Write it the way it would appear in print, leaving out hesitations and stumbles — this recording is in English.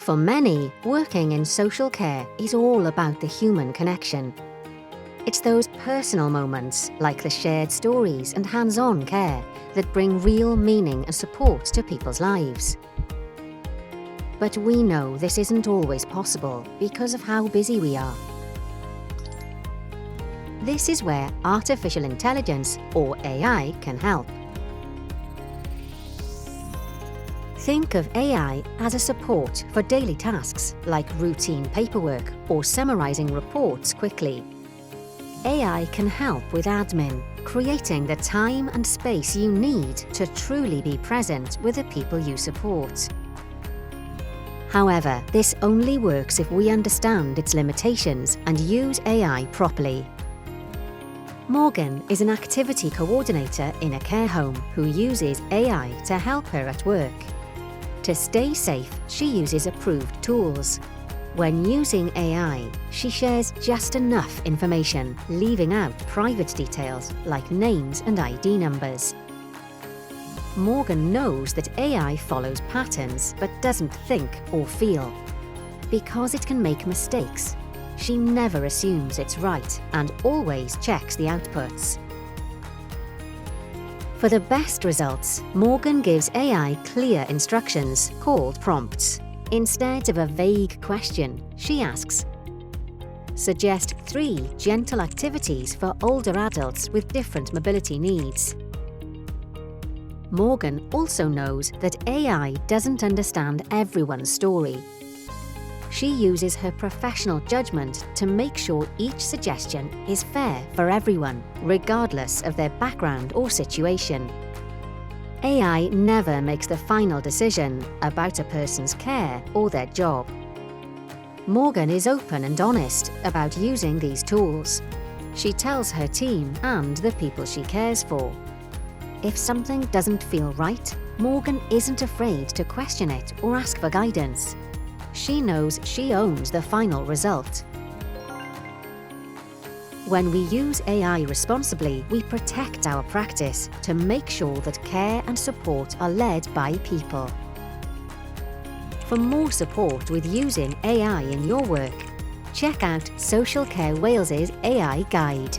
For many, working in social care is all about the human connection. It's those personal moments, like the shared stories and hands-on care, that bring real meaning and support to people's lives. But we know this isn't always possible because of how busy we are. This is where artificial intelligence, or AI, can help. Think of AI as a support for daily tasks like routine paperwork or summarizing reports quickly. AI can help with admin, creating the time and space you need to truly be present with the people you support. However, this only works if we understand its limitations and use AI properly. Morgan is an activity coordinator in a care home who uses AI to help her at work. To stay safe, she uses approved tools. When using AI, she shares just enough information, leaving out private details like names and ID numbers. Morgan knows that AI follows patterns but doesn't think or feel. Because it can make mistakes, she never assumes it's right and always checks the outputs. For the best results, Morgan gives AI clear instructions called prompts. Instead of a vague question, she asks, "Suggest 3 gentle activities for older adults with different mobility needs." Morgan also knows that AI doesn't understand everyone's story. She uses her professional judgment to make sure each suggestion is fair for everyone, regardless of their background or situation. AI never makes the final decision about a person's care or their job. Morgan is open and honest about using these tools. She tells her team and the people she cares for. If something doesn't feel right, Morgan isn't afraid to question it or ask for guidance. She knows she owns the final result. When we use AI responsibly, we protect our practice to make sure that care and support are led by people. For more support with using AI in your work, check out Social Care Wales's AI Guide.